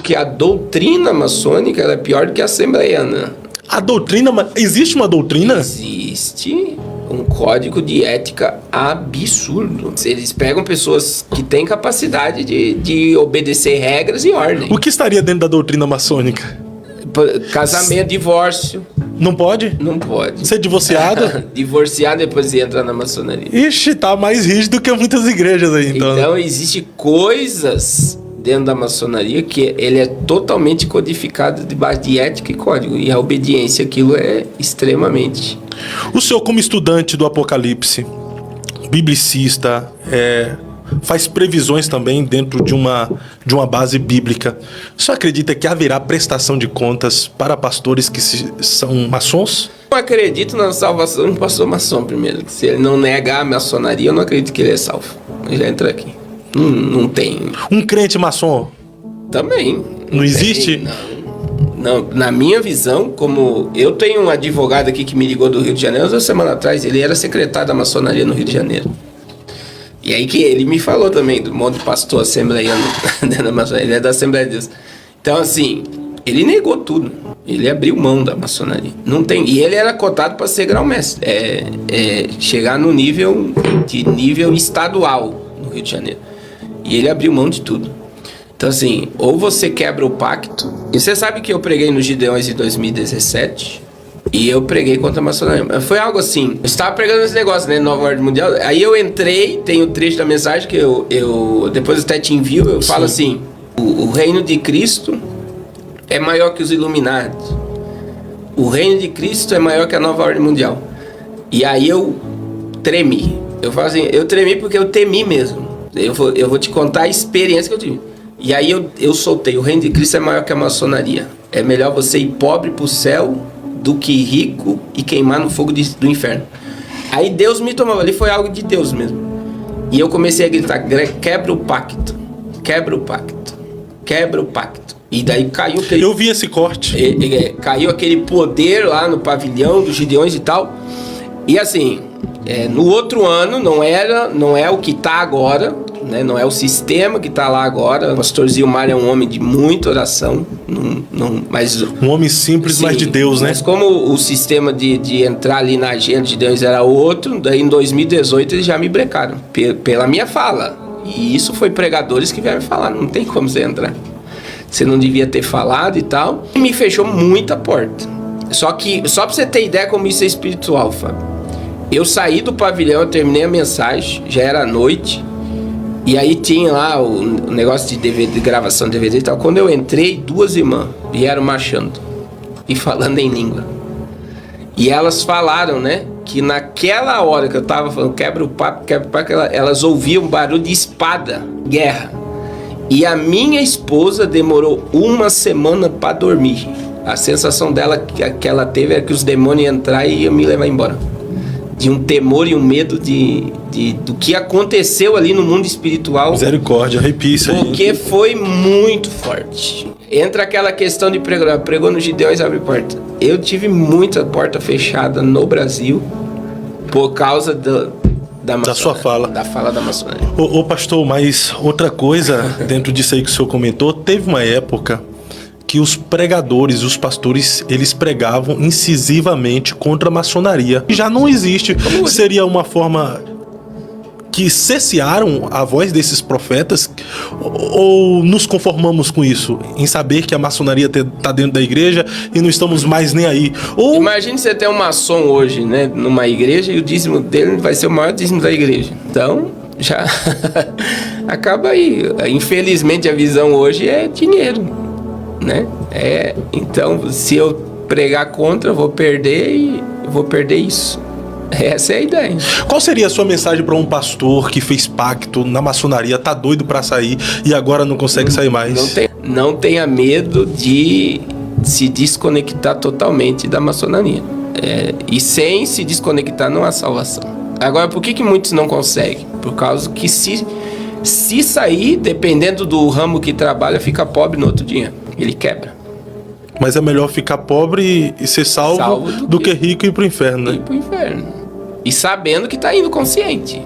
que a doutrina maçônica ela é pior do que a assembleiana. A doutrina... Existe uma doutrina? Existe um código de ética absurdo. Eles pegam pessoas que têm capacidade de obedecer regras e ordem. O que estaria dentro da doutrina maçônica? Casamento, divórcio. Não pode? Não pode. Ser divorciada? Divorciar depois de entrar na maçonaria. Ixi, tá mais rígido que muitas igrejas aí, então. Então, existe coisas dentro da maçonaria que ele é totalmente codificado debaixo de ética e código. E a obediência àquilo é extremamente... O senhor, como estudante do Apocalipse, biblicista, faz previsões também dentro de uma base bíblica. O senhor acredita que haverá prestação de contas para pastores que são maçons? Eu acredito na salvação do pastor maçom primeiro. Se ele não negar a maçonaria, eu não acredito que ele é salvo. Eu já entro aqui. Não tem. Um crente maçom? Também. Não existe? Não, na minha visão, como eu tenho um advogado aqui que me ligou do Rio de Janeiro, uma semana atrás, ele era secretário da maçonaria no Rio de Janeiro. E aí que ele me falou também do modo de pastor assembleiano da maçonaria, ele é da Assembleia de Deus. Então, assim, ele negou tudo. Ele abriu mão da maçonaria. Não tem, e ele era cotado para ser grão-mestre. Chegar no nível estadual no Rio de Janeiro. E ele abriu mão de tudo. Então, assim, ou você quebra o pacto. E você sabe que eu preguei nos Gideões em 2017. E eu preguei contra a maçonaria. Foi algo assim. Eu estava pregando esse negócio, né? Nova Ordem Mundial. Aí eu entrei, tem o trecho da mensagem que eu depois até te envio. Eu falo assim: o reino de Cristo é maior que os Illuminati. O reino de Cristo é maior que a Nova Ordem Mundial. E aí eu tremi. Eu falo assim: eu tremi porque eu temi mesmo. Eu vou te contar a experiência que eu tive. E aí eu soltei: o reino de Cristo é maior que a maçonaria. É melhor você ir pobre pro céu do que rico e queimar no fogo do inferno. Aí Deus me tomou, ali foi algo de Deus mesmo. E eu comecei a gritar: quebra o pacto, quebra o pacto, quebra o pacto. E daí caiu aquele... Eu vi esse corte. Caiu aquele poder lá no pavilhão dos Gideões e tal. E assim, no outro ano não é o que tá agora, né? Não é o sistema que tá lá agora. O pastor Zilmar é um homem de muita oração, mas um homem simples, sim, mas de Deus, né? Mas como o sistema de entrar ali na agenda de Deus era outro, daí em 2018 eles já me brecaram pela minha fala. E isso foi pregadores que vieram falar: não tem como você entrar, você não devia ter falado e tal. E me fechou muita porta. Só pra você ter ideia como isso é espiritual, Fábio. Eu saí do pavilhão, eu terminei a mensagem, já era noite. E aí tinha lá o negócio de DVD, de gravação de DVD e tal. Quando eu entrei, duas irmãs vieram marchando e falando em língua. E elas falaram, né, que naquela hora que eu tava falando quebra o papo, elas ouviam um barulho de espada, guerra. E a minha esposa demorou uma semana para dormir. A sensação dela que ela teve era que os demônios iam entrar e iam me levar embora. De um temor e um medo do que aconteceu ali no mundo espiritual. Misericórdia, arrepia isso aí. Porque foi muito forte. Entra aquela questão de pregar. Pregou no Gideões, abre porta. Eu tive muita porta fechada no Brasil por causa da sua fala. Da fala da maçonaria. Ô pastor, mas outra coisa dentro disso aí que o senhor comentou, teve uma época que os pregadores, os pastores, eles pregavam incisivamente contra a maçonaria. Já não existe. Seria uma forma que cessearam a voz desses profetas, ou nos conformamos com isso, em saber que a maçonaria está dentro da igreja e não estamos mais nem aí? Ou... Imagine você ter um maçom hoje, né, numa igreja, e o dízimo dele vai ser o maior dízimo da igreja. Então, já acaba aí. Infelizmente, a visão hoje é dinheiro, né? Então, se eu pregar contra, eu vou perder e eu vou perder isso. Essa é a ideia. Qual seria a sua mensagem para um pastor que fez pacto na maçonaria, tá doido para sair e agora não consegue sair mais? Não tenha medo de se desconectar totalmente da maçonaria. E sem se desconectar não há salvação. Agora, por que muitos não conseguem? Por causa que se sair, dependendo do ramo que trabalha, fica pobre no outro dia. Ele quebra. Mas é melhor ficar pobre e ser salvo do que rico e ir pro inferno, né? Ir pro inferno. E sabendo que tá indo consciente.